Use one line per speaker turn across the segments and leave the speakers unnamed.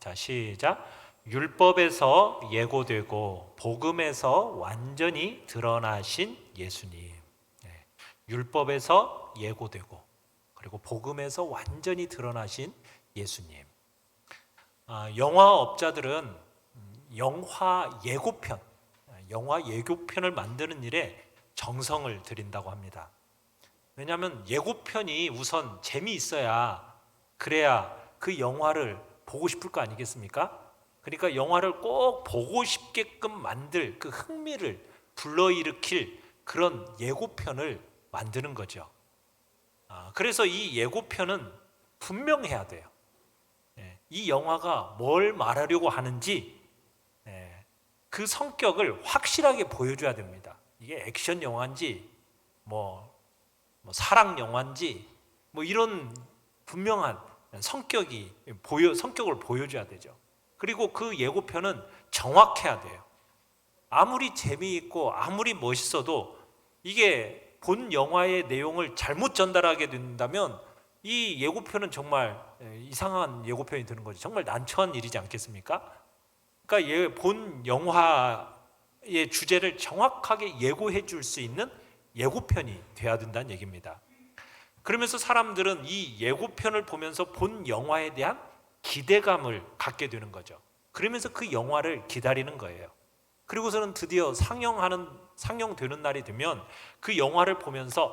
자, 시작. 율법에서 예고되고 복음에서 완전히 드러나신 예수님. 네. 율법에서 예고되고 그리고 복음에서 완전히 드러나신 예수님. 영화업자들은 영화 예고편을 만드는 일에 정성을 들인다고 합니다. 왜냐하면 예고편이 우선 재미있어야, 그래야 그 영화를 보고 싶을 거 아니겠습니까? 그러니까 영화를 꼭 보고 싶게끔 만들 그 흥미를 불러일으킬 그런 예고편을 만드는 거죠. 그래서 이 예고편은 분명해야 돼요. 이 영화가 뭘 말하려고 하는지 그 성격을 확실하게 보여줘야 됩니다. 이게 액션 영화인지 뭐 사랑 영화인지 이런 분명한 성격을 보여줘야 되죠. 그리고 그 예고편은 정확해야 돼요. 아무리 재미있고 아무리 멋있어도 이게 본 영화의 내용을 잘못 전달하게 된다면 이 예고편은 정말 이상한 예고편이 되는 거죠. 정말 난처한 일이지 않겠습니까? 그러니까 본 영화의 주제를 정확하게 예고해 줄 수 있는 예고편이 돼야 된다는 얘기입니다. 그러면서 사람들은 이 예고편을 보면서 본 영화에 대한 기대감을 갖게 되는 거죠. 그러면서 그 영화를 기다리는 거예요. 그리고서는 드디어 상영되는 날이 되면 그 영화를 보면서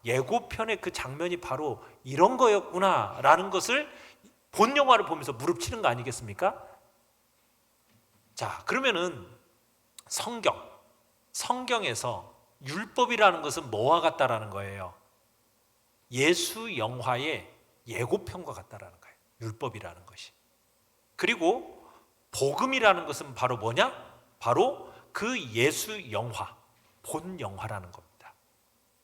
예고편의 그 장면이 바로 이런 거였구나 라는 것을 본 영화를 보면서 무릅치는 거 아니겠습니까? 자, 그러면은 성경에서 율법이라는 것은 뭐와 같다라는 거예요? 예수 영화의 예고편과 같다라는 거예요. 율법이라는 것이. 그리고 복음이라는 것은 바로 뭐냐? 바로 그 예수 영화, 본 영화라는 겁니다.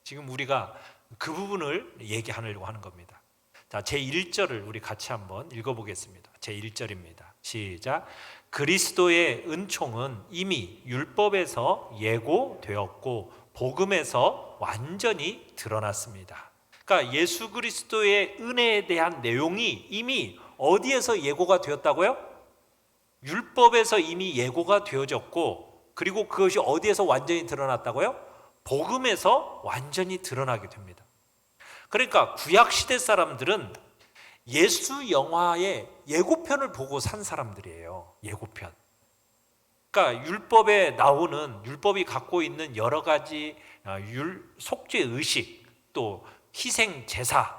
지금 우리가 그 부분을 얘기하려고 하는 겁니다. 자, 제1절을 우리 같이 한번 읽어보겠습니다. 제1절입니다. 시작. 그리스도의 은총은 이미 율법에서 예고되었고 복음에서 완전히 드러났습니다. 그러니까 예수 그리스도의 은혜에 대한 내용이 이미 어디에서 예고가 되었다고요? 율법에서 이미 예고가 되어졌고, 그리고 그것이 어디에서 완전히 드러났다고요? 복음에서 완전히 드러나게 됩니다. 그러니까 구약시대 사람들은 예수 영화의 예고편을 보고 산 사람들이에요. 예고편. 그러니까 율법이 갖고 있는 여러 가지 속죄 의식, 또 희생 제사,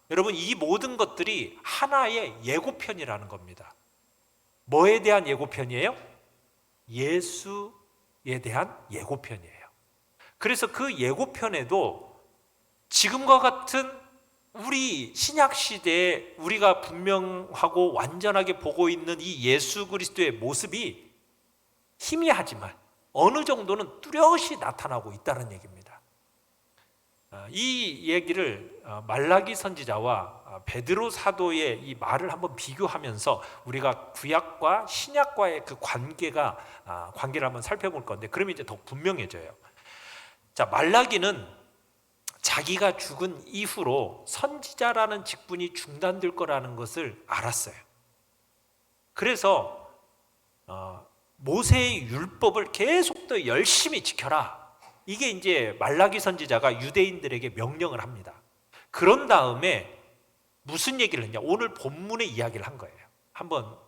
여러분 이 모든 것들이 하나의 예고편이라는 겁니다. 뭐에 대한 예고편이에요? 예수에 대한 예고편이에요. 그래서 그 예고편에도 지금과 같은 우리 신약 시대에 우리가 분명하고 완전하게 보고 있는 이 예수 그리스도의 모습이 희미하지만 어느 정도는 뚜렷이 나타나고 있다는 얘기입니다. 이 얘기를 말라기 선지자와 베드로 사도의 이 말을 한번 비교하면서 우리가 구약과 신약과의 그 관계를 한번 살펴볼 건데, 그러면 이제 더 분명해져요. 자, 말라기는 자기가 죽은 이후로 선지자라는 직분이 중단될 거라는 것을 알았어요. 그래서 모세의 율법을 계속 더 열심히 지켜라. 이게 이제 말라기 선지자가 유대인들에게 명령을 합니다. 그런 다음에 무슨 얘기를 했냐? 오늘 본문의 이야기를 한 거예요.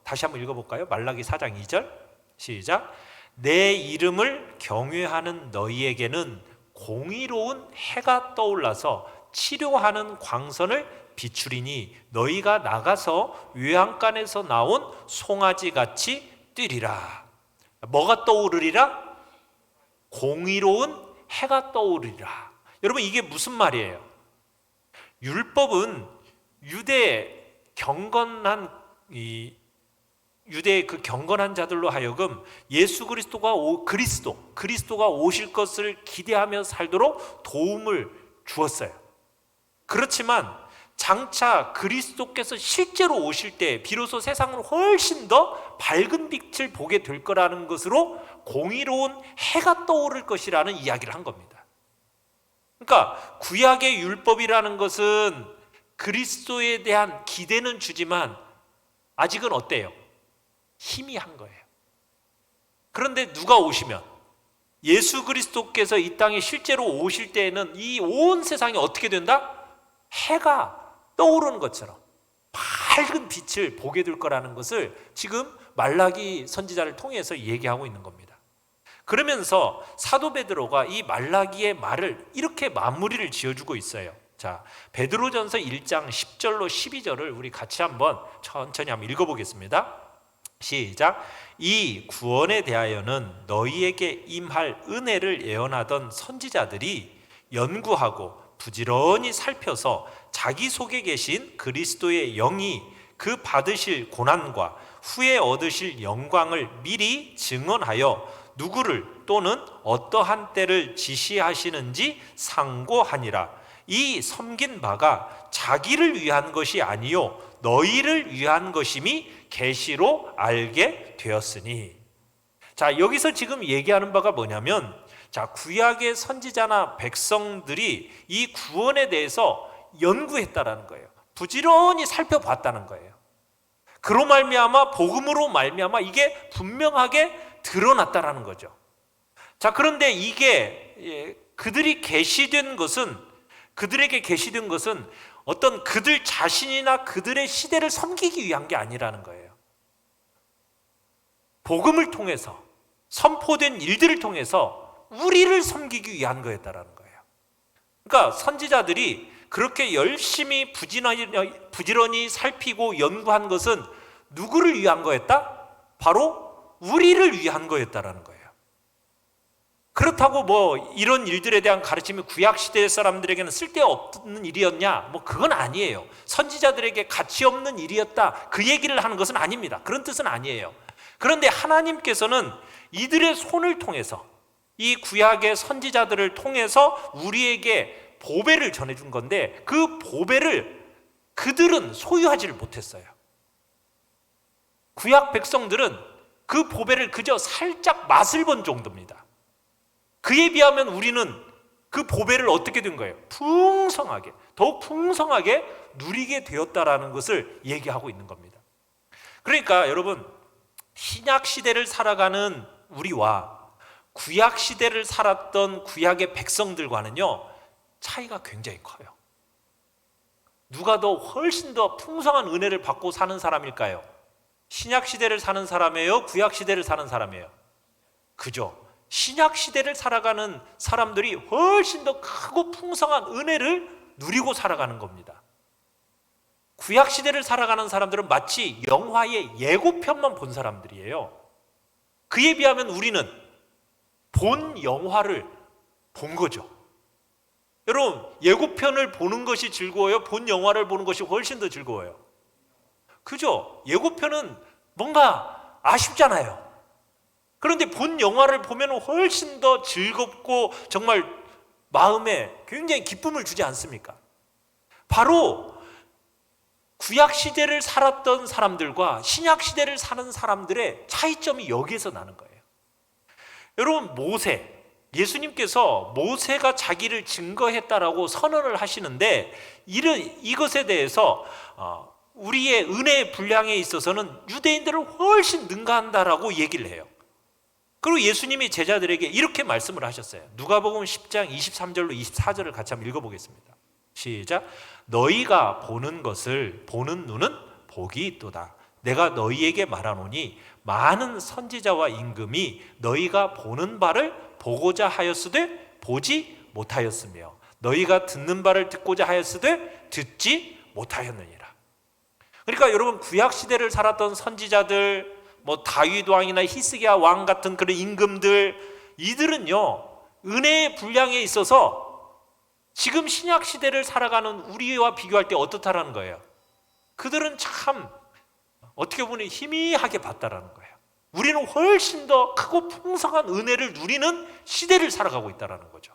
다시 한번 읽어볼까요? 말라기 4장 2절 시작. 내 이름을 경외하는 너희에게는 공의로운 해가 떠올라서 치료하는 광선을 비추리니 너희가 나가서 외양간에서 나온 송아지같이 뛰리라. 뭐가 떠오르리라? 공의로운 해가 떠오르리라. 여러분 이게 무슨 말이에요? 율법은 유대의 그 경건한 자들로 하여금 예수 그리스도가 오실 것을 기대하며 살도록 도움을 주었어요. 그렇지만 장차 그리스도께서 실제로 오실 때 비로소 세상을 훨씬 더 밝은 빛을 보게 될 거라는 것으로 공의로운 해가 떠오를 것이라는 이야기를 한 겁니다. 그러니까 구약의 율법이라는 것은 그리스도에 대한 기대는 주지만 아직은 어때요? 희미한 거예요. 그런데 누가 오시면, 예수 그리스도께서 이 땅에 실제로 오실 때에는 이 온 세상이 어떻게 된다? 해가 떠오르는 것처럼 밝은 빛을 보게 될 거라는 것을 지금 말라기 선지자를 통해서 얘기하고 있는 겁니다. 그러면서 사도 베드로가 이 말라기의 말을 이렇게 마무리를 지어주고 있어요. 자, 베드로전서 1장 10절로 12절을 우리 같이 한번 천천히 한번 읽어보겠습니다. 시작. 이 구원에 대하여는 너희에게 임할 은혜를 예언하던 선지자들이 연구하고 부지런히 살펴서 자기 속에 계신 그리스도의 영이 그 받으실 고난과 후에 얻으실 영광을 미리 증언하여 누구를 또는 어떠한 때를 지시하시는지 상고하니라. 이 섬긴 바가 자기를 위한 것이 아니요 너희를 위한 것임이 계시로 알게 되었으니. 자, 여기서 지금 얘기하는 바가 뭐냐면, 자, 구약의 선지자나 백성들이 이 구원에 대해서 연구했다라는 거예요. 부지런히 살펴봤다는 거예요. 그로 말미암아, 복음으로 말미암아 이게 분명하게 드러났다라는 거죠. 자, 그런데 이게 그들에게 계시된 것은 어떤 그들 자신이나 그들의 시대를 섬기기 위한 게 아니라는 거예요. 복음을 통해서, 선포된 일들을 통해서 우리를 섬기기 위한 거였다라는 거예요. 그러니까 선지자들이 그렇게 열심히 부지런히 살피고 연구한 것은 누구를 위한 거였다? 바로 우리를 위한 거였다라는 거예요. 그렇다고 뭐 이런 일들에 대한 가르침이 구약시대 사람들에게는 쓸데없는 일이었냐? 뭐 그건 아니에요. 선지자들에게 가치 없는 일이었다, 그 얘기를 하는 것은 아닙니다. 그런 뜻은 아니에요. 그런데 하나님께서는 이들의 손을 통해서, 이 구약의 선지자들을 통해서 우리에게 보배를 전해준 건데, 그 보배를 그들은 소유하지를 못했어요. 구약 백성들은 그 보배를 그저 살짝 맛을 본 정도입니다. 그에 비하면 우리는 그 보배를 어떻게 된 거예요? 풍성하게, 더욱 풍성하게 누리게 되었다라는 것을 얘기하고 있는 겁니다. 그러니까 여러분, 신약 시대를 살아가는 우리와 구약 시대를 살았던 구약의 백성들과는요, 차이가 굉장히 커요. 누가 더 훨씬 더 풍성한 은혜를 받고 사는 사람일까요? 신약 시대를 사는 사람이에요? 구약 시대를 사는 사람이에요? 그죠? 신약 시대를 살아가는 사람들이 훨씬 더 크고 풍성한 은혜를 누리고 살아가는 겁니다. 구약 시대를 살아가는 사람들은 마치 영화의 예고편만 본 사람들이에요. 그에 비하면 우리는 본 영화를 본 거죠. 여러분, 예고편을 보는 것이 즐거워요? 본 영화를 보는 것이 훨씬 더 즐거워요? 그죠? 예고편은 뭔가 아쉽잖아요. 그런데 본 영화를 보면 훨씬 더 즐겁고 정말 마음에 굉장히 기쁨을 주지 않습니까? 바로 구약 시대를 살았던 사람들과 신약 시대를 사는 사람들의 차이점이 여기에서 나는 거예요. 여러분, 예수님께서 모세가 자기를 증거했다라고 선언을 하시는데, 이것에 대해서 우리의 은혜의 분량에 있어서는 유대인들을 훨씬 능가한다라고 얘기를 해요. 그리고 예수님이 제자들에게 이렇게 말씀을 하셨어요. 누가복음 10장 23절로 24절을 같이 한번 읽어보겠습니다. 시작. 너희가 보는 것을 보는 눈은 복이 있도다. 내가 너희에게 말하노니 많은 선지자와 임금이 너희가 보는 바를 보고자 하였으되 보지 못하였으며 너희가 듣는 바를 듣고자 하였으되 듣지 못하였느니라. 그러니까 여러분, 구약 시대를 살았던 선지자들, 뭐 다윗 왕이나 히스기야 왕 같은 그런 임금들, 이들은요 은혜의 분량에 있어서 지금 신약 시대를 살아가는 우리와 비교할 때 어떻다라는 거예요? 그들은 참 어떻게 보면 희미하게 봤다라는 거예요. 우리는 훨씬 더 크고 풍성한 은혜를 누리는 시대를 살아가고 있다라는 거죠.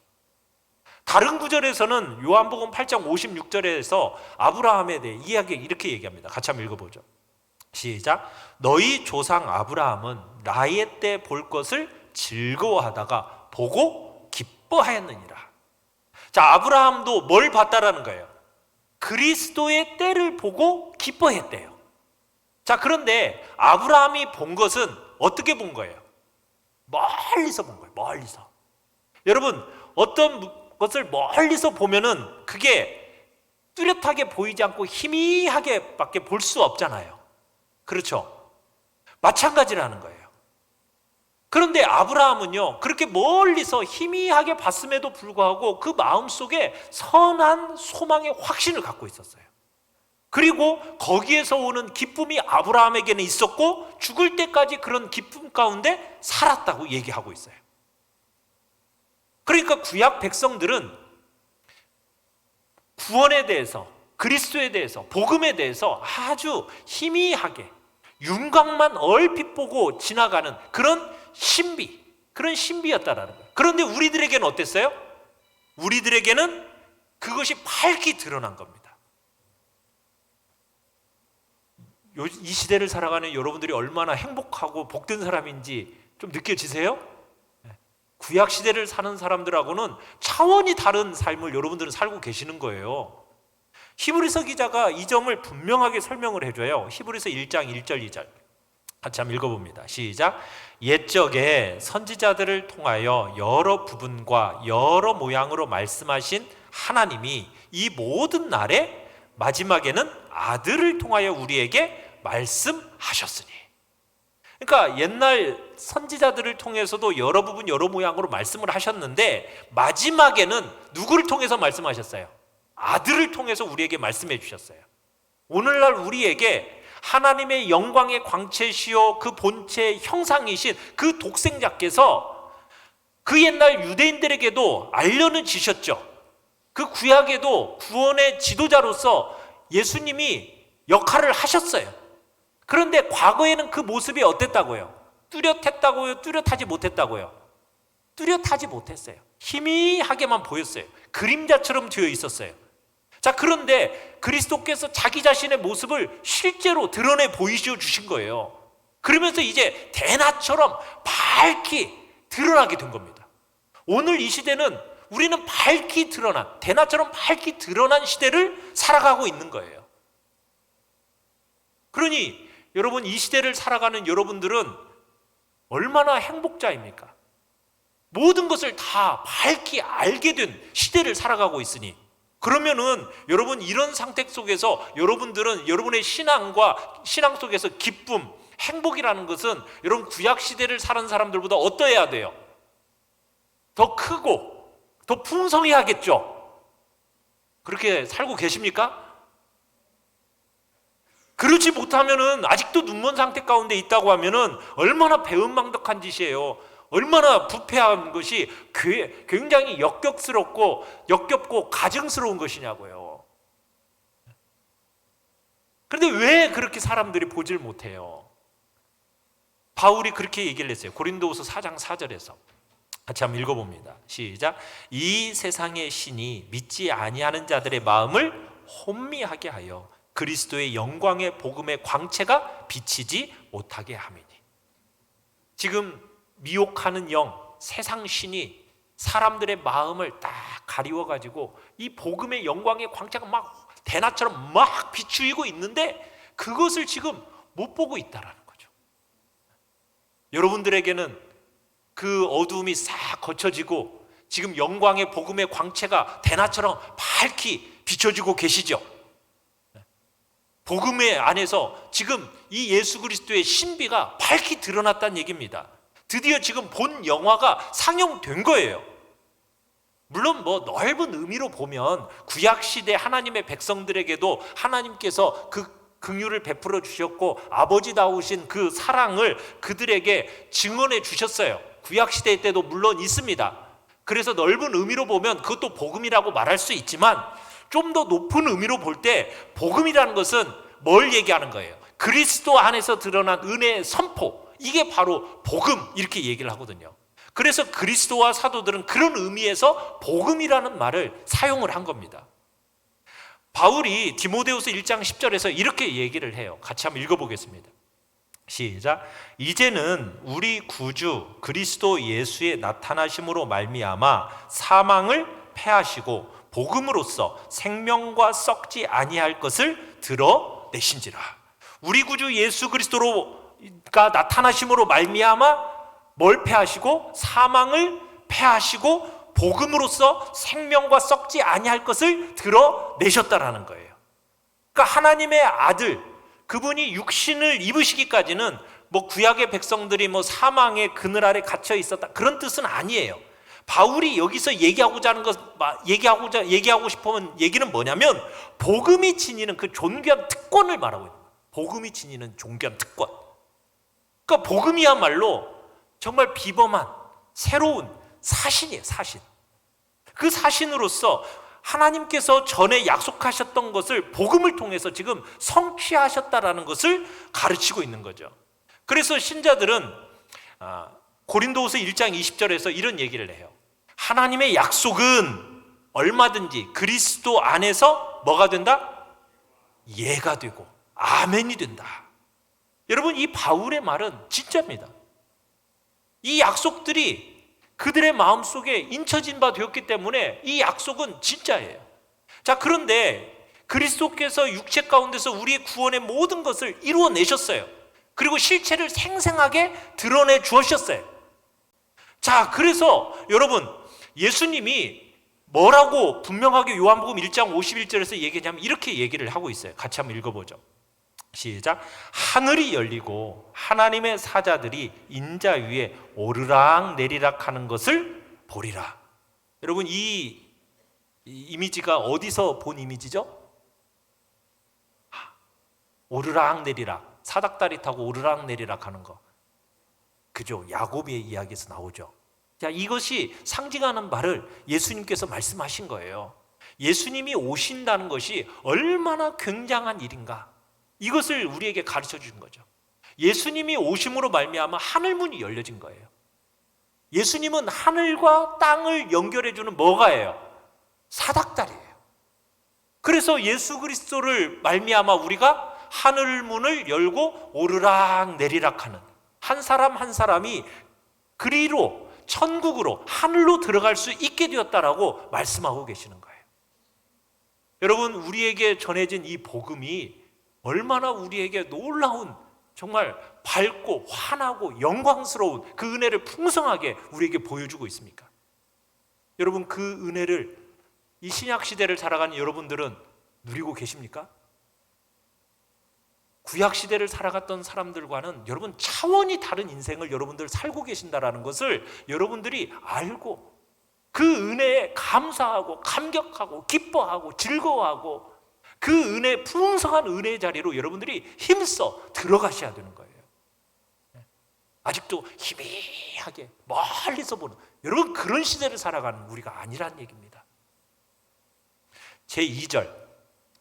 다른 구절에서는 요한복음 8장 56절에서 아브라함에 대해 이렇게 얘기합니다. 같이 한번 읽어보죠. 시작. 너희 조상 아브라함은 나의 때 볼 것을 즐거워하다가 보고 기뻐하였느니라. 자, 아브라함도 뭘 봤다라는 거예요? 그리스도의 때를 보고 기뻐했대요. 자, 그런데 아브라함이 본 것은 어떻게 본 거예요? 멀리서 본 거예요. 멀리서. 여러분, 어떤 것을 멀리서 보면은 그게 뚜렷하게 보이지 않고 희미하게 밖에 볼 수 없잖아요. 그렇죠? 마찬가지라는 거예요. 그런데 아브라함은요, 그렇게 멀리서 희미하게 봤음에도 불구하고 그 마음속에 선한 소망의 확신을 갖고 있었어요. 그리고 거기에서 오는 기쁨이 아브라함에게는 있었고 죽을 때까지 그런 기쁨 가운데 살았다고 얘기하고 있어요. 그러니까 구약 백성들은 구원에 대해서, 그리스도에 대해서, 복음에 대해서 아주 희미하게 윤곽만 얼핏 보고 지나가는 그런 그런 신비였다라는 거예요. 그런데 우리들에게는 어땠어요? 우리들에게는 그것이 밝게 드러난 겁니다. 이 시대를 살아가는 여러분들이 얼마나 행복하고 복된 사람인지 좀 느껴지세요? 구약 시대를 사는 사람들하고는 차원이 다른 삶을 여러분들은 살고 계시는 거예요. 히브리서 기자가 이 점을 분명하게 설명을 해줘요. 히브리서 1장 1절 2절 같이 한번 읽어봅니다. 시작. 옛적에 선지자들을 통하여 여러 부분과 여러 모양으로 말씀하신 하나님이 이 모든 날에 마지막에는 아들을 통하여 우리에게 말씀하셨으니. 그러니까 옛날 선지자들을 통해서도 여러 부분 여러 모양으로 말씀을 하셨는데 마지막에는 누구를 통해서 말씀하셨어요? 아들을 통해서 우리에게 말씀해 주셨어요. 오늘날 우리에게 하나님의 영광의 광채시요 그 본체의 형상이신 그 독생자께서 그 옛날 유대인들에게도 알려는 주셨죠. 그 구약에도 구원의 지도자로서 예수님이 역할을 하셨어요. 그런데 과거에는 그 모습이 어땠다고요? 뚜렷했다고요? 뚜렷하지 못했다고요? 뚜렷하지 못했어요. 희미하게만 보였어요. 그림자처럼 되어 있었어요. 자, 그런데 그리스도께서 자기 자신의 모습을 실제로 드러내 보이셔 주신 거예요. 그러면서 이제 대낮처럼 밝게 드러나게 된 겁니다. 오늘 이 시대는 우리는 밝게 드러난, 대낮처럼 밝게 드러난 시대를 살아가고 있는 거예요. 그러니 여러분, 이 시대를 살아가는 여러분들은 얼마나 행복자입니까? 모든 것을 다 밝게 알게 된 시대를 살아가고 있으니, 그러면은 여러분 이런 상태 속에서 여러분들은 여러분의 신앙 속에서 기쁨, 행복이라는 것은 여러분 구약 시대를 사는 사람들보다 어떠해야 돼요? 더 크고 더 풍성해야겠죠? 그렇게 살고 계십니까? 그렇지 못하면은 아직도 눈먼 상태 가운데 있다고 하면은 얼마나 배은망덕한 짓이에요. 얼마나 부패한 것이 굉장히 역겹고 가증스러운 것이냐고요. 그런데 왜 그렇게 사람들이 보질 못해요? 바울이 그렇게 얘기를 했어요. 고린도후서 4장 4절에서 같이 한번 읽어봅니다. 시작. 이 세상의 신이 믿지 아니하는 자들의 마음을 혼미하게 하여 그리스도의 영광의 복음의 광채가 비치지 못하게 함이니. 지금 미혹하는 영, 세상 신이 사람들의 마음을 딱 가리워가지고 이 복음의 영광의 광채가 막 대낮처럼 막 비추이고 있는데 그것을 지금 못 보고 있다라는 거죠. 여러분들에게는 그 어두움이 싹 거쳐지고 지금 영광의 복음의 광채가 대낮처럼 밝게 비춰지고 계시죠. 복음의 안에서 지금 이 예수 그리스도의 신비가 밝게 드러났다는 얘기입니다. 드디어 지금 본 영화가 상영된 거예요. 물론 뭐 넓은 의미로 보면 구약시대 하나님의 백성들에게도 하나님께서 그 긍휼을 베풀어 주셨고 아버지다우신 그 사랑을 그들에게 증언해 주셨어요. 구약시대 때도 물론 있습니다. 그래서 넓은 의미로 보면 그것도 복음이라고 말할 수 있지만 좀 더 높은 의미로 볼 때 복음이라는 것은 뭘 얘기하는 거예요? 그리스도 안에서 드러난 은혜의 선포, 이게 바로 복음, 이렇게 얘기를 하거든요. 그래서 그리스도와 사도들은 그런 의미에서 복음이라는 말을 사용을 한 겁니다. 바울이 디모데후서 1장 10절에서 이렇게 얘기를 해요. 같이 한번 읽어보겠습니다. 시작. 이제는 우리 구주 그리스도 예수의 나타나심으로 말미암아 사망을 패하시고 복음으로써 생명과 썩지 아니할 것을 드러내신지라. 우리 구주 예수 그리스도가 나타나심으로 말미암아 뭘 패하시고 사망을 패하시고 복음으로써 생명과 썩지 아니할 것을 드러내셨다라는 거예요. 그러니까 하나님의 아들, 그분이 육신을 입으시기까지는 뭐 구약의 백성들이 뭐 사망의 그늘 아래 갇혀 있었다, 그런 뜻은 아니에요. 바울이 여기서 얘기하고 싶은 얘기는 뭐냐면 복음이 지니는 그 존귀한 특권을 말하고 있는 거예요. 복음이 지니는 존귀한 특권. 그러니까 복음이야말로 정말 비범한 새로운 사신이에요. 사신. 그 사신으로서 하나님께서 전에 약속하셨던 것을 복음을 통해서 지금 성취하셨다라는 것을 가르치고 있는 거죠. 그래서 신자들은 고린도후서 1장 20절에서 이런 얘기를 해요. 하나님의 약속은 얼마든지 그리스도 안에서 뭐가 된다? 예가 되고 아멘이 된다. 여러분, 이 바울의 말은 진짜입니다. 이 약속들이 그들의 마음속에 인쳐진 바 되었기 때문에 이 약속은 진짜예요. 자, 그런데 그리스도께서 육체 가운데서 우리의 구원의 모든 것을 이루어내셨어요. 그리고 실체를 생생하게 드러내 주셨어요. 자, 그래서 여러분, 예수님이 뭐라고 분명하게 요한복음 1장 51절에서 얘기하냐면 이렇게 얘기를 하고 있어요. 같이 한번 읽어보죠. 시작. 하늘이 열리고 하나님의 사자들이 인자 위에 오르락 내리락 하는 것을 보리라. 여러분, 이 이미지가 어디서 본 이미지죠? 오르락 내리락, 사닥다리 타고 오르락 내리락 하는 거, 그죠? 야곱의 이야기에서 나오죠. 자, 이것이 상징하는 말을 예수님께서 말씀하신 거예요. 예수님이 오신다는 것이 얼마나 굉장한 일인가, 이것을 우리에게 가르쳐 주신 거죠. 예수님이 오심으로 말미암아 하늘문이 열려진 거예요. 예수님은 하늘과 땅을 연결해 주는 뭐가예요? 사닥다리예요. 그래서 예수 그리스도를 말미암아 우리가 하늘문을 열고 오르락 내리락 하는, 한 사람 한 사람이 그리로 천국으로 하늘로 들어갈 수 있게 되었다라고 말씀하고 계시는 거예요. 여러분, 우리에게 전해진 이 복음이 얼마나 우리에게 놀라운, 정말 밝고 환하고 영광스러운 그 은혜를 풍성하게 우리에게 보여주고 있습니까? 여러분, 그 은혜를 이 신약 시대를 살아가는 여러분들은 누리고 계십니까? 구약 시대를 살아갔던 사람들과는 여러분 차원이 다른 인생을 여러분들 살고 계신다라는 것을 여러분들이 알고 그 은혜에 감사하고 감격하고 기뻐하고 즐거워하고 그 은혜, 풍성한 은혜의 자리로 여러분들이 힘써 들어가셔야 되는 거예요. 아직도 희미하게 멀리서 보는, 여러분 그런 시대를 살아가는 우리가 아니란 얘기입니다. 제 2절,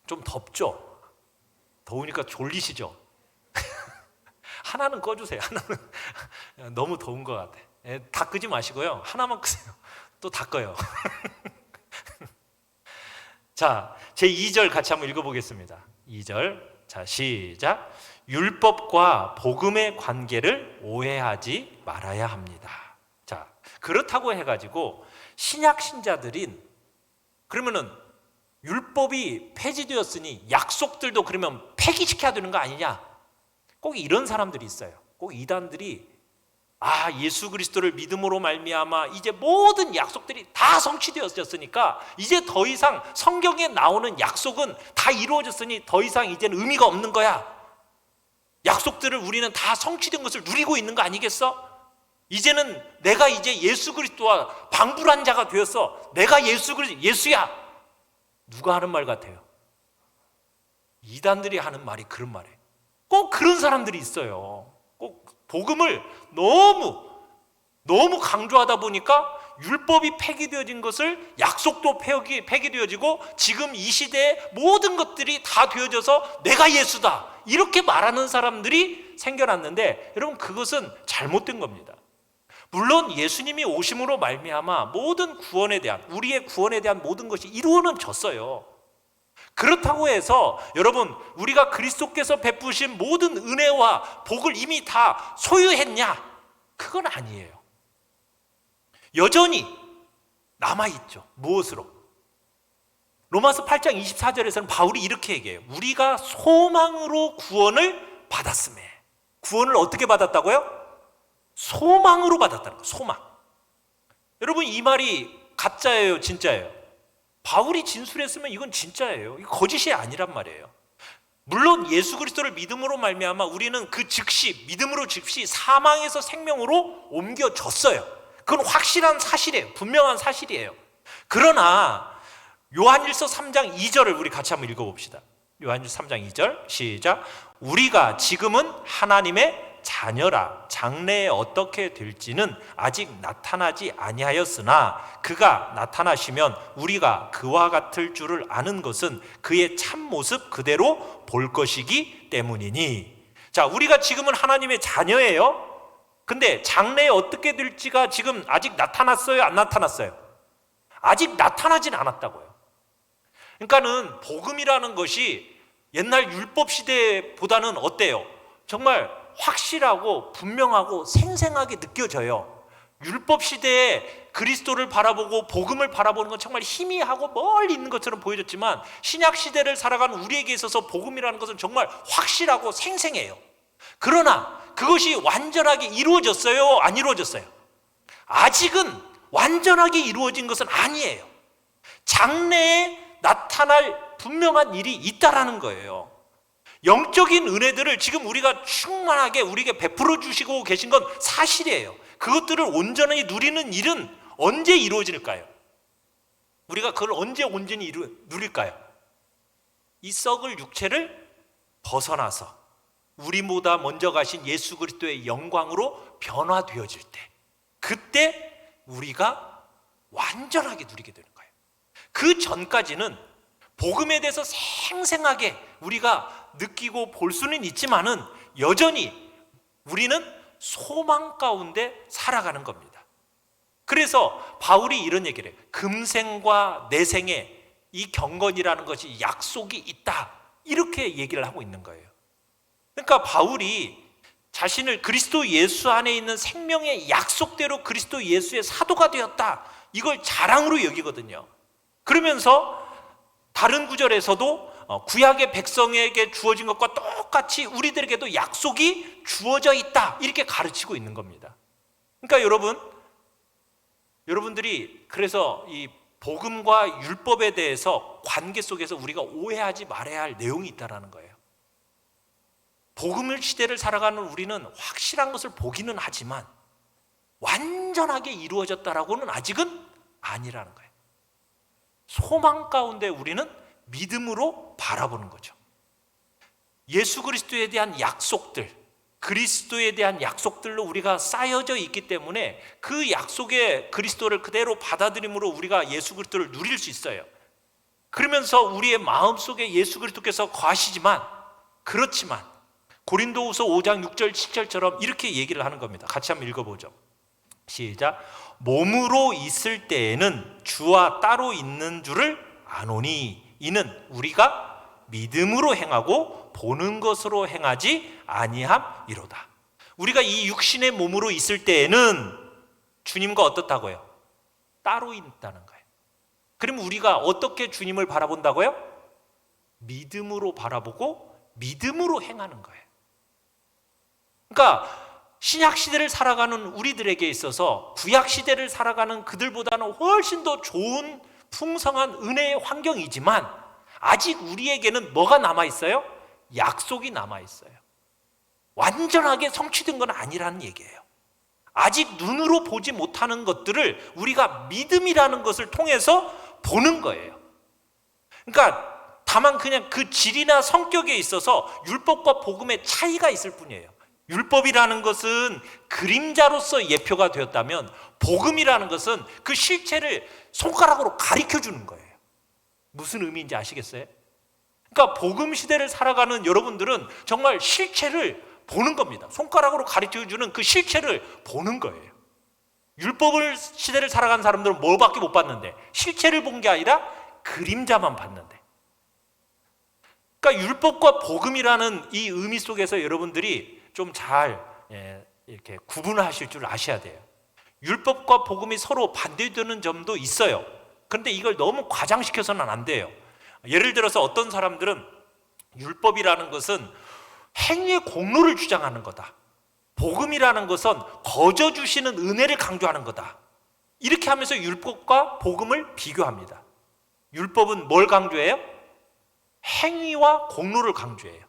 좀 덥죠? 더우니까 졸리시죠? 하나는 꺼주세요. 하나는 너무 더운 것 같아. 다 끄지 마시고요, 하나만 끄세요. 또 다 꺼요. 자, 제 2절 같이 한번 읽어보겠습니다. 2절, 자 시작. 율법과 복음의 관계를 오해하지 말아야 합니다. 자, 그렇다고 해가지고 신약 신자들인, 그러면은 율법이 폐지되었으니 약속들도 그러면 폐기시켜야 되는 거 아니냐? 꼭 이런 사람들이 있어요. 꼭 이단들이 예수 그리스도를 믿음으로 말미암아 이제 모든 약속들이 다 성취되었으니까 이제 더 이상 성경에 나오는 약속은 다 이루어졌으니 더 이상 이제는 의미가 없는 거야. 약속들을 우리는 다 성취된 것을 누리고 있는 거 아니겠어? 이제는 내가 이제 예수 그리스도와 방불한 자가 되었어. 내가 예수야. 누가 하는 말 같아요? 이단들이 하는 말이 그런 말이에요. 꼭 그런 사람들이 있어요. 꼭 복음을 너무 강조하다 보니까 율법이 폐기되어진 것을 약속도 폐기되어지고 지금 이 시대에 모든 것들이 다 되어져서 내가 예수다 이렇게 말하는 사람들이 생겨났는데, 여러분 그것은 잘못된 겁니다. 물론 예수님이 오심으로 말미암아 모든 구원에 대한, 우리의 구원에 대한 모든 것이 이루어졌어요. 그렇다고 해서 여러분 우리가 그리스도께서 베푸신 모든 은혜와 복을 이미 다 소유했냐? 그건 아니에요. 여전히 남아있죠. 무엇으로? 로마서 8장 24절에서는 바울이 이렇게 얘기해요. 우리가 소망으로 구원을 받았음에. 구원을 어떻게 받았다고요? 소망으로 받았다는 거예요. 소망. 여러분, 이 말이 가짜예요, 진짜예요? 바울이 진술했으면 이건 진짜예요. 이거 거짓이 아니란 말이에요. 물론 예수 그리스도를 믿음으로 말미암아 우리는 그 즉시, 믿음으로 즉시 사망에서 생명으로 옮겨졌어요. 그건 확실한 사실이에요. 분명한 사실이에요. 그러나 요한일서 3장 2절을 우리 같이 한번 읽어봅시다. 요한일서 3장 2절 시작. 우리가 지금은 하나님의 자녀라. 장래에 어떻게 될지는 아직 나타나지 아니하였으나 그가 나타나시면 우리가 그와 같을 줄을 아는 것은 그의 참모습 그대로 볼 것이기 때문이니. 자, 우리가 지금은 하나님의 자녀예요. 근데 장래에 어떻게 될지가 지금 아직 나타났어요, 안 나타났어요? 아직 나타나진 않았다고요. 그러니까는 복음이라는 것이 옛날 율법 시대보다는 어때요? 정말 확실하고 분명하고 생생하게 느껴져요. 율법 시대에 그리스도를 바라보고 복음을 바라보는 건 정말 희미하고 멀리 있는 것처럼 보여졌지만 신약 시대를 살아가는 우리에게 있어서 복음이라는 것은 정말 확실하고 생생해요. 그러나 그것이 완전하게 이루어졌어요? 안 이루어졌어요? 아직은 완전하게 이루어진 것은 아니에요. 장래에 나타날 분명한 일이 있다라는 거예요. 영적인 은혜들을 지금 우리가 충만하게 우리에게 베풀어 주시고 계신 건 사실이에요. 그것들을 온전히 누리는 일은 언제 이루어질까요? 우리가 그걸 언제 온전히 누릴까요? 이 썩을 육체를 벗어나서 우리보다 먼저 가신 예수 그리스도의 영광으로 변화되어질 때, 그때 우리가 완전하게 누리게 되는 거예요. 그 전까지는 복음에 대해서 생생하게 우리가 느끼고 볼 수는 있지만은 여전히 우리는 소망 가운데 살아가는 겁니다. 그래서 바울이 이런 얘기를 해요. 금생과 내생에 이 경건이라는 것이 약속이 있다, 이렇게 얘기를 하고 있는 거예요. 그러니까 바울이 자신을 그리스도 예수 안에 있는 생명의 약속대로 그리스도 예수의 사도가 되었다, 이걸 자랑으로 여기거든요. 그러면서 다른 구절에서도 구약의 백성에게 주어진 것과 똑같이 우리들에게도 약속이 주어져 있다, 이렇게 가르치고 있는 겁니다. 그러니까 여러분들이 그래서 이 복음과 율법에 대해서 관계 속에서 우리가 오해하지 말아야 할 내용이 있다는 거예요. 복음을 시대를 살아가는 우리는 확실한 것을 보기는 하지만 완전하게 이루어졌다라고는 아직은 아니라는 거예요. 소망 가운데 우리는 믿음으로 바라보는 거죠. 예수 그리스도에 대한 약속들, 그리스도에 대한 약속들로 우리가 쌓여져 있기 때문에 그 약속의 그리스도를 그대로 받아들임으로 우리가 예수 그리스도를 누릴 수 있어요. 그러면서 우리의 마음속에 예수 그리스도께서 거하시지만, 그렇지만 고린도후서 5장 6절 7절처럼 이렇게 얘기를 하는 겁니다. 같이 한번 읽어보죠. 시작. 몸으로 있을 때에는 주와 따로 있는 줄을 아노니 이는 우리가 믿음으로 행하고 보는 것으로 행하지 아니함이로다. 우리가 이 육신의 몸으로 있을 때에는 주님과 어떻다고요? 따로 있다는 거예요. 그럼 우리가 어떻게 주님을 바라본다고요? 믿음으로 바라보고 믿음으로 행하는 거예요. 그러니까 신약 시대를 살아가는 우리들에게 있어서 구약 시대를 살아가는 그들보다는 훨씬 더 좋은 풍성한 은혜의 환경이지만 아직 우리에게는 뭐가 남아있어요? 약속이 남아있어요. 완전하게 성취된 건 아니라는 얘기예요. 아직 눈으로 보지 못하는 것들을 우리가 믿음이라는 것을 통해서 보는 거예요. 그러니까 다만 그냥 그 질이나 성격에 있어서 율법과 복음의 차이가 있을 뿐이에요. 율법이라는 것은 그림자로서 예표가 되었다면 복음이라는 것은 그 실체를 손가락으로 가리켜 주는 거예요. 무슨 의미인지 아시겠어요? 그러니까 복음 시대를 살아가는 여러분들은 정말 실체를 보는 겁니다. 손가락으로 가르쳐 주는 그 실체를 보는 거예요. 율법을 시대를 살아가는 사람들은 뭐밖에 못 봤는데, 실체를 본 게 아니라 그림자만 봤는데. 그러니까 율법과 복음이라는 이 의미 속에서 여러분들이 좀 잘 이렇게 구분하실 줄 아셔야 돼요. 율법과 복음이 서로 반대되는 점도 있어요. 그런데 이걸 너무 과장시켜서는 안 돼요. 예를 들어서 어떤 사람들은 율법이라는 것은 행위의 공로를 주장하는 거다. 복음이라는 것은 거저 주시는 은혜를 강조하는 거다. 이렇게 하면서 율법과 복음을 비교합니다. 율법은 뭘 강조해요? 행위와 공로를 강조해요.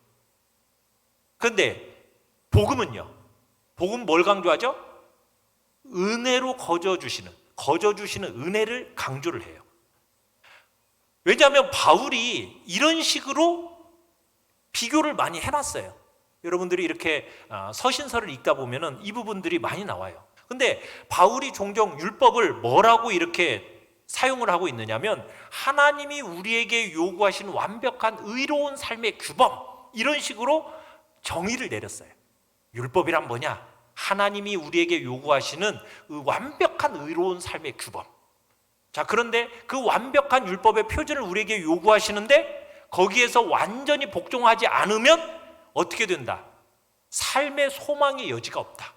그런데 복음은요? 복음 뭘 강조하죠? 은혜로 거저 주시는 은혜를 강조를 해요. 왜냐하면 바울이 이런 식으로 비교를 많이 해놨어요. 여러분들이 이렇게 서신서를 읽다 보면은 이 부분들이 많이 나와요. 근데 바울이 종종 율법을 뭐라고 이렇게 사용을 하고 있느냐면 하나님이 우리에게 요구하신 완벽한 의로운 삶의 규범, 이런 식으로 정의를 내렸어요. 율법이란 뭐냐? 하나님이 우리에게 요구하시는 완벽한 의로운 삶의 규범. 자, 그런데 그 완벽한 율법의 표준을 우리에게 요구하시는데 거기에서 완전히 복종하지 않으면 어떻게 된다? 삶의 소망의 여지가 없다.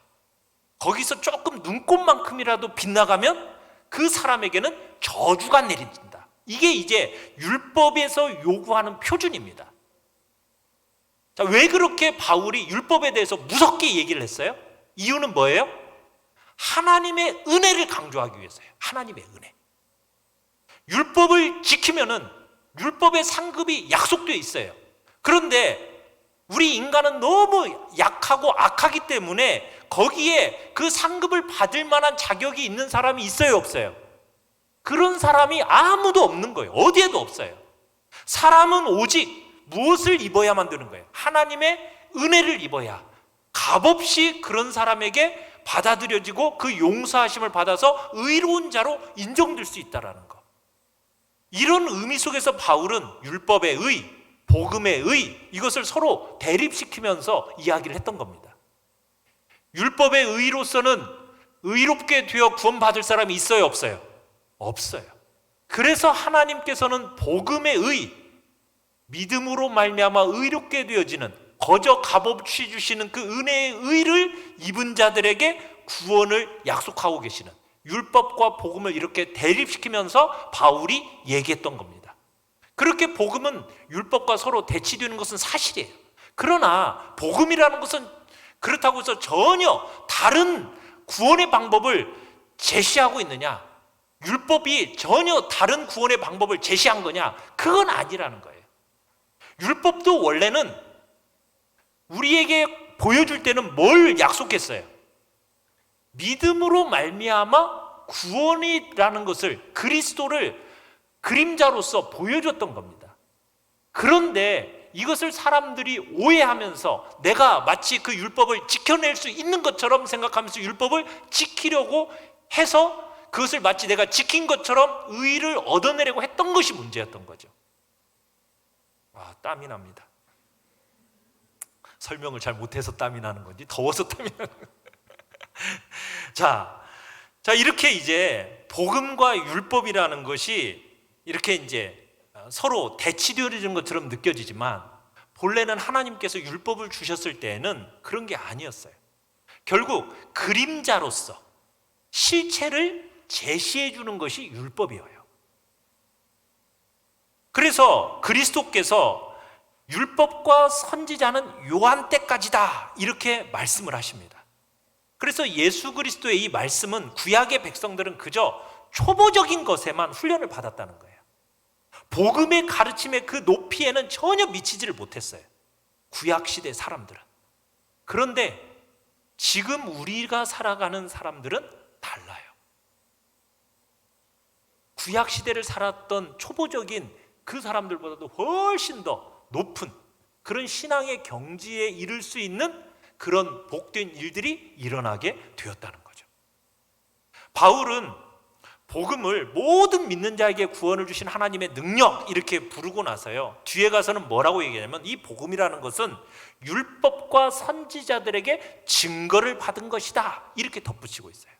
거기서 조금 눈곱만큼이라도 빗나가면 그 사람에게는 저주가 내린다. 이게 이제 율법에서 요구하는 표준입니다. 자, 왜 그렇게 바울이 율법에 대해서 무섭게 얘기를 했어요? 이유는 뭐예요? 하나님의 은혜를 강조하기 위해서예요. 하나님의 은혜. 율법을 지키면은 율법의 상급이 약속되어 있어요. 그런데 우리 인간은 너무 약하고 악하기 때문에 거기에 그 상급을 받을 만한 자격이 있는 사람이 있어요, 없어요? 그런 사람이 아무도 없는 거예요. 어디에도 없어요. 사람은 오직 무엇을 입어야만 되는 거예요? 하나님의 은혜를 입어야 값없이 그런 사람에게 받아들여지고 그 용서하심을 받아서 의로운 자로 인정될 수 있다는 거. 이런 의미 속에서 바울은 율법의 의, 복음의 의, 이것을 서로 대립시키면서 이야기를 했던 겁니다. 율법의 의로서는 의롭게 되어 구원받을 사람이 있어요, 없어요? 없어요. 그래서 하나님께서는 복음의 의, 믿음으로 말미암아 의롭게 되어지는, 거저 값없이 주시는 그 은혜의 의를 입은 자들에게 구원을 약속하고 계시는, 율법과 복음을 이렇게 대립시키면서 바울이 얘기했던 겁니다. 그렇게 복음은 율법과 서로 대치되는 것은 사실이에요. 그러나 복음이라는 것은 그렇다고 해서 전혀 다른 구원의 방법을 제시하고 있느냐, 율법이 전혀 다른 구원의 방법을 제시한 거냐, 그건 아니라는 거예요. 율법도 원래는 우리에게 보여줄 때는 뭘 약속했어요? 믿음으로 말미암아 구원이라는 것을, 그리스도를 그림자로서 보여줬던 겁니다. 그런데 이것을 사람들이 오해하면서 내가 마치 그 율법을 지켜낼 수 있는 것처럼 생각하면서 율법을 지키려고 해서 그것을 마치 내가 지킨 것처럼 의의를 얻어내려고 했던 것이 문제였던 거죠. 땀이 납니다. 설명을 잘 못해서 땀이 나는 건지 더워서 땀이 나는 건지. 자, 이렇게 이제 복음과 율법이라는 것이 이렇게 이제 서로 대치되어지는 것처럼 느껴지지만 본래는 하나님께서 율법을 주셨을 때에는 그런 게 아니었어요. 결국 그림자로서 실체를 제시해 주는 것이 율법이에요. 그래서 그리스도께서 율법과 선지자는 요한 때까지다, 이렇게 말씀을 하십니다. 그래서 예수 그리스도의 이 말씀은 구약의 백성들은 그저 초보적인 것에만 훈련을 받았다는 거예요. 복음의 가르침의 그 높이에는 전혀 미치지를 못했어요, 구약시대 사람들은. 그런데 지금 우리가 살아가는 사람들은 달라요. 구약시대를 살았던 초보적인 그 사람들보다도 훨씬 더 높은 그런 신앙의 경지에 이를 수 있는 그런 복된 일들이 일어나게 되었다는 거죠. 바울은 복음을 모든 믿는 자에게 구원을 주신 하나님의 능력, 이렇게 부르고 나서요, 뒤에 가서는 뭐라고 얘기하냐면 이 복음이라는 것은 율법과 선지자들에게 증거를 받은 것이다, 이렇게 덧붙이고 있어요.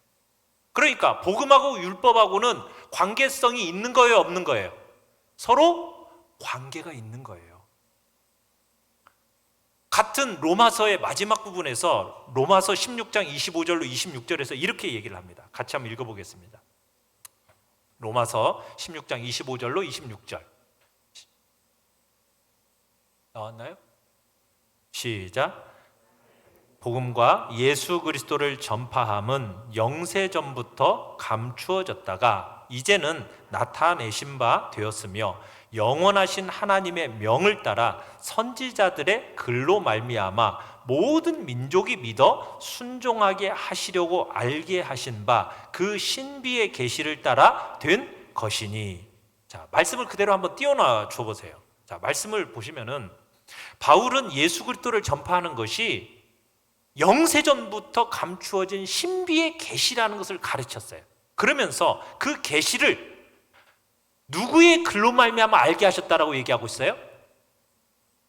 그러니까 복음하고 율법하고는 관계성이 있는 거예요, 없는 거예요? 서로 관계가 있는 거예요. 같은 로마서의 마지막 부분에서 로마서 16장 25절로 26절에서 이렇게 얘기를 합니다. 같이 한번 읽어보겠습니다. 로마서 16장 25절로 26절 나왔나요? 시작. 복음과 예수 그리스도를 전파함은 영세전부터 감추어졌다가 이제는 나타내신 바 되었으며 영원하신 하나님의 명을 따라 선지자들의 글로 말미암아 모든 민족이 믿어 순종하게 하시려고 알게 하신 바 그 신비의 계시를 따라 된 것이니. 자, 말씀을 그대로 한번 띄워놔 줘 보세요. 자, 말씀을 보시면은 바울은 예수 그리스도를 전파하는 것이 영세전부터 감추어진 신비의 계시라는 것을 가르쳤어요. 그러면서 그 계시를 누구의 글로 말미암아 알게 하셨다라고 얘기하고 있어요?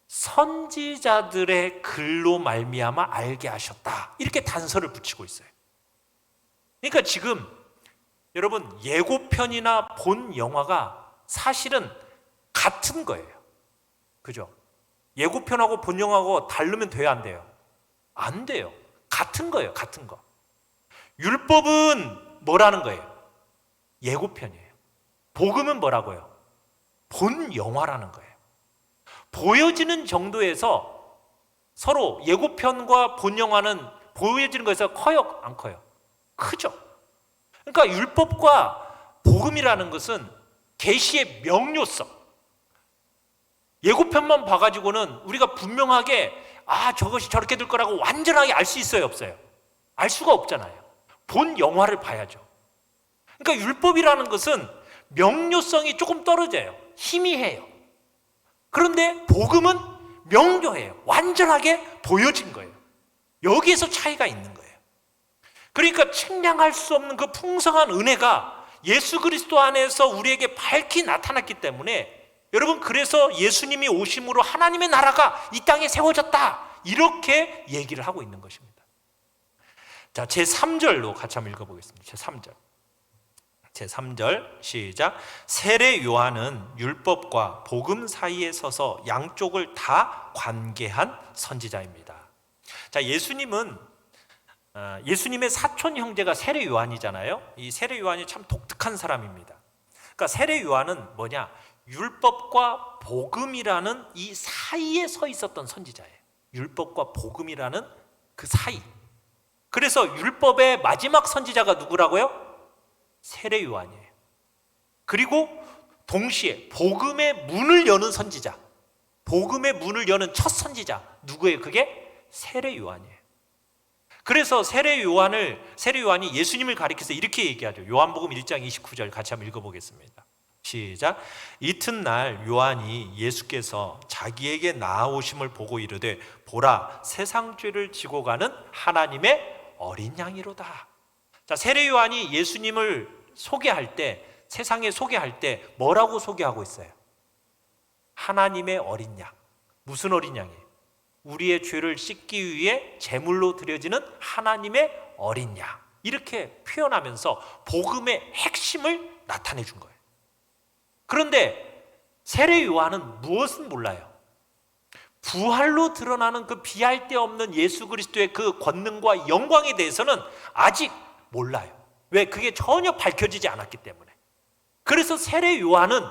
선지자들의 글로 말미암아 알게 하셨다. 이렇게 단서를 붙이고 있어요. 그러니까 지금 여러분 예고편이나 본 영화가 사실은 같은 거예요. 그죠? 예고편하고 본 영화하고 다르면 돼야 안 돼요? 안 돼요. 같은 거예요. 같은 거. 율법은 뭐라는 거예요? 예고편이에요. 복음은 뭐라고요? 본 영화라는 거예요. 보여지는 정도에서 서로 예고편과 본 영화는 보여지는 것에서 커요? 안 커요? 크죠. 그러니까 율법과 복음이라는 것은 계시의 명료성. 예고편만 봐가지고는 우리가 분명하게 저것이 저렇게 될 거라고 완전하게 알 수 있어요? 없어요? 알 수가 없잖아요. 본 영화를 봐야죠. 그러니까 율법이라는 것은 명료성이 조금 떨어져요. 희미해요. 그런데 복음은 명료해요. 완전하게 보여진 거예요. 여기에서 차이가 있는 거예요. 그러니까 측량할 수 없는 그 풍성한 은혜가 예수 그리스도 안에서 우리에게 밝히 나타났기 때문에 여러분, 그래서 예수님이 오심으로 하나님의 나라가 이 땅에 세워졌다, 이렇게 얘기를 하고 있는 것입니다. 자, 제3절로 같이 한번 읽어보겠습니다. 제3절 시작. 세례 요한은 율법과 복음 사이에 서서 양쪽을 다 관계한 선지자입니다. 자, 예수님의 사촌 형제가 세례 요한이잖아요. 이 세례 요한이 참 독특한 사람입니다. 그러니까 세례 요한은 뭐냐? 율법과 복음이라는 이 사이에 서 있었던 선지자예요. 율법과 복음이라는 그 사이. 그래서 율법의 마지막 선지자가 누구라고요? 세례 요한이에요. 그리고 동시에 복음의 문을 여는 선지자, 복음의 문을 여는 첫 선지자, 누구예요? 그게 세례 요한이에요. 그래서 세례 요한이 예수님을 가리켜서 이렇게 얘기하죠. 요한복음 1장 29절 같이 한번 읽어보겠습니다. 시작. 이튿날 요한이 예수께서 자기에게 나아오심을 보고 이르되 보라, 세상 죄를 지고 가는 하나님의 어린 양이로다. 자, 세례 요한이 예수님을 소개할 때, 세상에 소개할 때 뭐라고 소개하고 있어요? 하나님의 어린 양. 무슨 어린 양이에요? 우리의 죄를 씻기 위해 제물로 드려지는 하나님의 어린 양. 이렇게 표현하면서 복음의 핵심을 나타내 준 거예요. 그런데 세례 요한은 무엇은 몰라요? 부활로 드러나는 그 비할 데 없는 예수 그리스도의 그 권능과 영광에 대해서는 아직 몰라요. 왜? 그게 전혀 밝혀지지 않았기 때문에. 그래서 세례 요한은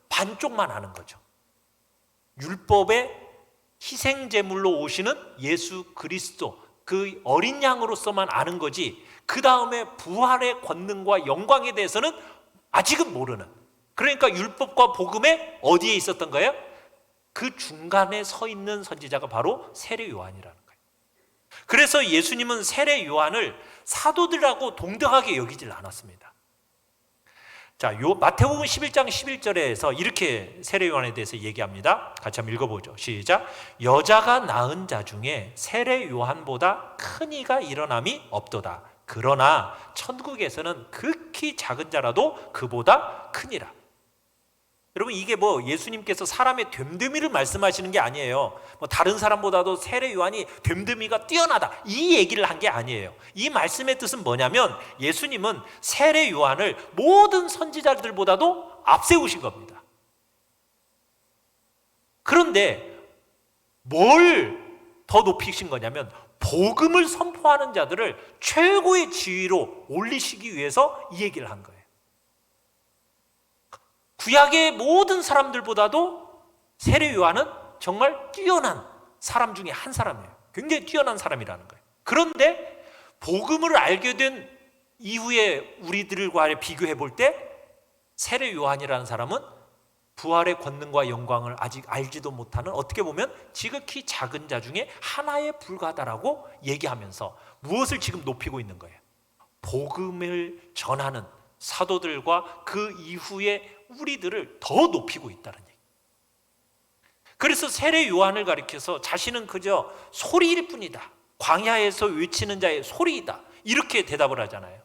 반쪽만 아는 거죠. 율법의 희생제물로 오시는 예수 그리스도, 그 어린 양으로서만 아는 거지, 그 다음에 부활의 권능과 영광에 대해서는 아직은 모르는. 그러니까 율법과 복음의 어디에 있었던 거예요? 그 중간에 서 있는 선지자가 바로 세례 요한이라는 거예요. 그래서 예수님은 세례 요한을 사도들하고 동등하게 여기질 않았습니다. 자, 마태복음 11장 11절에서 이렇게 세례 요한에 대해서 얘기합니다. 같이 한번 읽어보죠. 시작. 여자가 낳은 자 중에 세례 요한보다 큰 이가 일어남이 없도다. 그러나 천국에서는 극히 작은 자라도 그보다 크니라. 여러분, 이게 예수님께서 사람의 됨됨이를 말씀하시는 게 아니에요. 다른 사람보다도 세례 요한이 됨됨이가 뛰어나다, 이 얘기를 한 게 아니에요. 이 말씀의 뜻은 뭐냐면 예수님은 세례 요한을 모든 선지자들보다도 앞세우신 겁니다. 그런데 뭘 더 높이신 거냐면 복음을 선포하는 자들을 최고의 지위로 올리시기 위해서 이 얘기를 한 거예요. 구약의 모든 사람들보다도 세례 요한은 정말 뛰어난 사람 중에 한 사람이에요. 굉장히 뛰어난 사람이라는 거예요. 그런데 복음을 알게 된 이후에 우리들과 비교해 볼 때 세례 요한이라는 사람은 부활의 권능과 영광을 아직 알지도 못하는, 어떻게 보면 지극히 작은 자 중에 하나에 불과하다라고 얘기하면서 무엇을 지금 높이고 있는 거예요? 복음을 전하는 사도들과 그 이후에 우리들을 더 높이고 있다는 얘기. 그래서 세례 요한을 가리켜서 자신은 그저 소리일 뿐이다, 광야에서 외치는 자의 소리이다, 이렇게 대답을 하잖아요.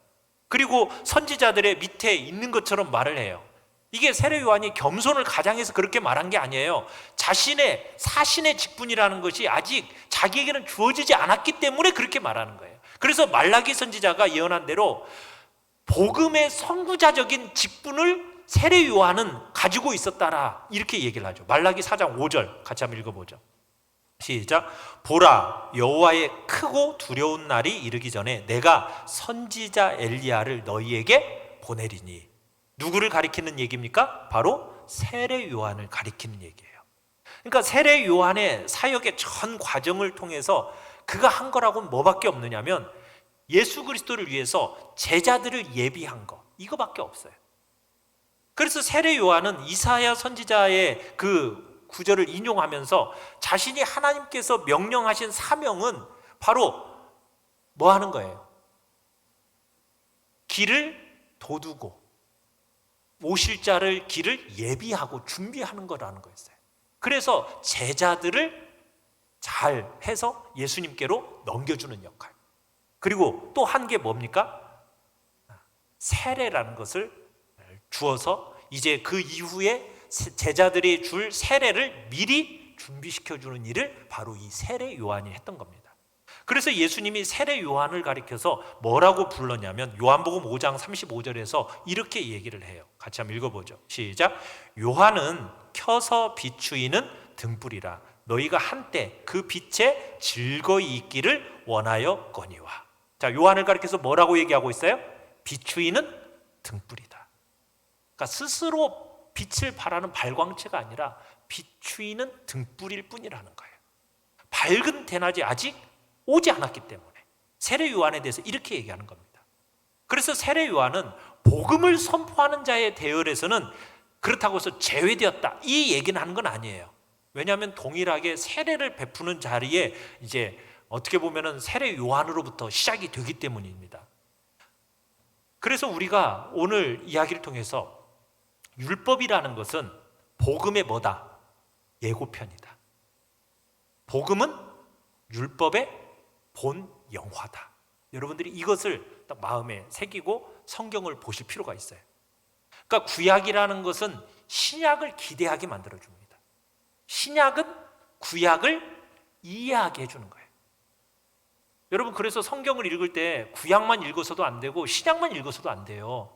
그리고 선지자들의 밑에 있는 것처럼 말을 해요. 이게 세례 요한이 겸손을 가장해서 그렇게 말한 게 아니에요. 자신의 사신의 직분이라는 것이 아직 자기에게는 주어지지 않았기 때문에 그렇게 말하는 거예요. 그래서 말라기 선지자가 예언한 대로 복음의 선구자적인 직분을 세례 요한은 가지고 있었다라, 이렇게 얘기를 하죠. 말라기 4장 5절 같이 한번 읽어보죠. 시작. 보라, 여호와의 크고 두려운 날이 이르기 전에 내가 선지자 엘리야를 너희에게 보내리니. 누구를 가리키는 얘기입니까? 바로 세례 요한을 가리키는 얘기예요. 그러니까 세례 요한의 사역의 전 과정을 통해서 그가 한 거라고는 뭐밖에 없느냐면 예수 그리스도를 위해서 제자들을 예비한 거, 이거밖에 없어요. 그래서 세례 요한은 이사야 선지자의 그 구절을 인용하면서 자신이 하나님께서 명령하신 사명은 바로 뭐 하는 거예요? 길을 도두고 오실 자를 길을 예비하고 준비하는 거라는 거였어요. 그래서 제자들을 잘 해서 예수님께로 넘겨주는 역할. 그리고 또 한 게 뭡니까? 세례라는 것을 주어서 이제 그 이후에 제자들이 줄 세례를 미리 준비시켜주는 일을 바로 이 세례 요한이 했던 겁니다. 그래서 예수님이 세례 요한을 가리켜서 뭐라고 불렀냐면 요한복음 5장 35절에서 이렇게 얘기를 해요. 같이 한번 읽어보죠. 시작. 요한은 켜서 비추이는 등불이라 너희가 한때 그 빛에 즐거이 있기를 원하였거니와. 자, 요한을 가리켜서 뭐라고 얘기하고 있어요? 비추이는 등불이다. 그러니까 스스로 빛을 발하는 발광체가 아니라 비추이는 등불일 뿐이라는 거예요. 밝은 대낮이 아직 오지 않았기 때문에 세례 요한에 대해서 이렇게 얘기하는 겁니다. 그래서 세례 요한은 복음을 선포하는 자의 대열에서는 그렇다고 해서 제외되었다, 이 얘기는 하는 건 아니에요. 왜냐하면 동일하게 세례를 베푸는 자리에 이제 어떻게 보면은 세례 요한으로부터 시작이 되기 때문입니다. 그래서 우리가 오늘 이야기를 통해서 율법이라는 것은 복음의 뭐다? 예고편이다. 복음은 율법의 본 영화다. 여러분들이 이것을 딱 마음에 새기고 성경을 보실 필요가 있어요. 그러니까 구약이라는 것은 신약을 기대하게 만들어줍니다. 신약은 구약을 이해하게 해주는 거예요. 여러분, 그래서 성경을 읽을 때 구약만 읽어서도 안 되고 신약만 읽어서도 안 돼요.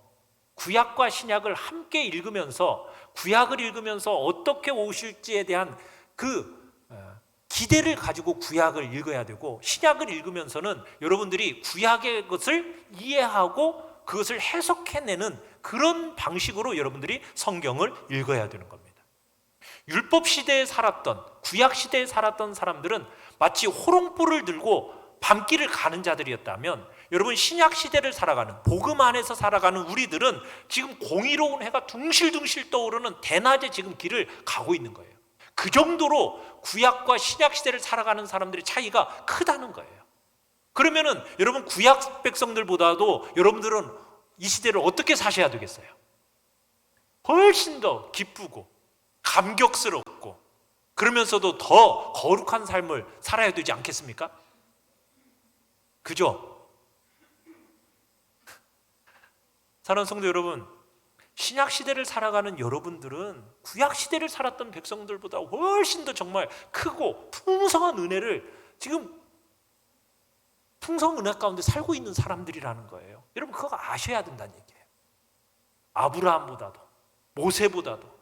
구약과 신약을 함께 읽으면서 구약을 읽으면서 어떻게 오실지에 대한 그 기대를 가지고 구약을 읽어야 되고, 신약을 읽으면서는 여러분들이 구약의 것을 이해하고 그것을 해석해내는 그런 방식으로 여러분들이 성경을 읽어야 되는 겁니다. 율법 시대에 살았던, 구약 시대에 살았던 사람들은 마치 호롱불을 들고 밤길을 가는 자들이었다면, 여러분 신약 시대를 살아가는, 복음 안에서 살아가는 우리들은 지금 공의로운 해가 둥실둥실 떠오르는 대낮에 지금 길을 가고 있는 거예요. 그 정도로 구약과 신약 시대를 살아가는 사람들의 차이가 크다는 거예요. 그러면은 여러분 구약 백성들보다도 여러분들은 이 시대를 어떻게 사셔야 되겠어요? 훨씬 더 기쁘고 감격스럽고 그러면서도 더 거룩한 삶을 살아야 되지 않겠습니까? 그죠? 사랑하는 성도 여러분, 신약 시대를 살아가는 여러분들은 구약 시대를 살았던 백성들보다 훨씬 더 정말 크고 풍성한 은혜를 지금 풍성 은혜 가운데 살고 있는 사람들이라는 거예요. 여러분 그거 아셔야 된다는 얘기예요. 아브라함보다도, 모세보다도.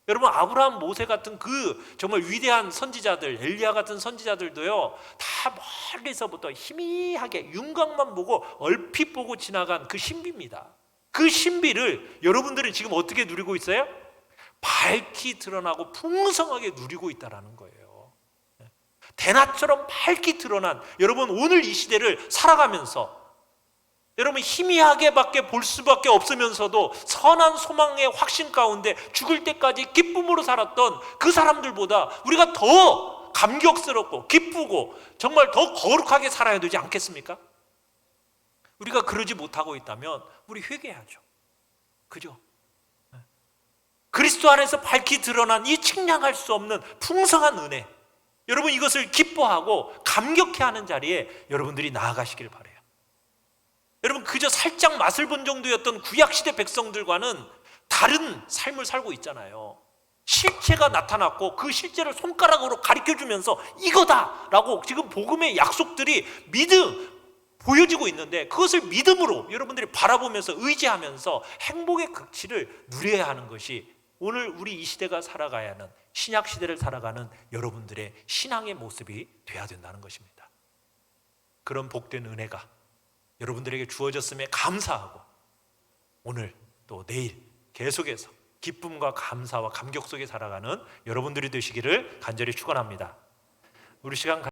여러분 아브라함, 모세 같은 그 정말 위대한 선지자들, 엘리야 같은 선지자들도요, 다 멀리서부터 희미하게 윤곽만 보고 얼핏 보고 지나간 그 신비입니다. 그 신비를 여러분들은 지금 어떻게 누리고 있어요? 밝히 드러나고 풍성하게 누리고 있다는 거예요. 대낮처럼 밝게 드러난 여러분 오늘 이 시대를 살아가면서 여러분 희미하게밖에 볼 수밖에 없으면서도 선한 소망의 확신 가운데 죽을 때까지 기쁨으로 살았던 그 사람들보다 우리가 더 감격스럽고 기쁘고 정말 더 거룩하게 살아야 되지 않겠습니까? 우리가 그러지 못하고 있다면 우리 회개해야죠. 그죠? 그리스도 안에서 밝히 드러난 이 측량할 수 없는 풍성한 은혜, 여러분 이것을 기뻐하고 감격해하는 자리에 여러분들이 나아가시길 바라요. 여러분 그저 살짝 맛을 본 정도였던 구약시대 백성들과는 다른 삶을 살고 있잖아요. 실체가 나타났고 그 실체를 손가락으로 가리켜주면서 이거다라고 지금 복음의 약속들이 보여지고 있는데 그것을 믿음으로 여러분들이 바라보면서 의지하면서 행복의 극치를 누려야 하는 것이 오늘 우리 이 시대가 살아가야 하는 신약 시대를 살아가는 여러분들의 신앙의 모습이 돼야 된다는 것입니다. 그런 복된 은혜가 여러분들에게 주어졌음에 감사하고 오늘 또 내일 계속해서 기쁨과 감사와 감격 속에 살아가는 여러분들이 되시기를 간절히 축원합니다. 우리 시간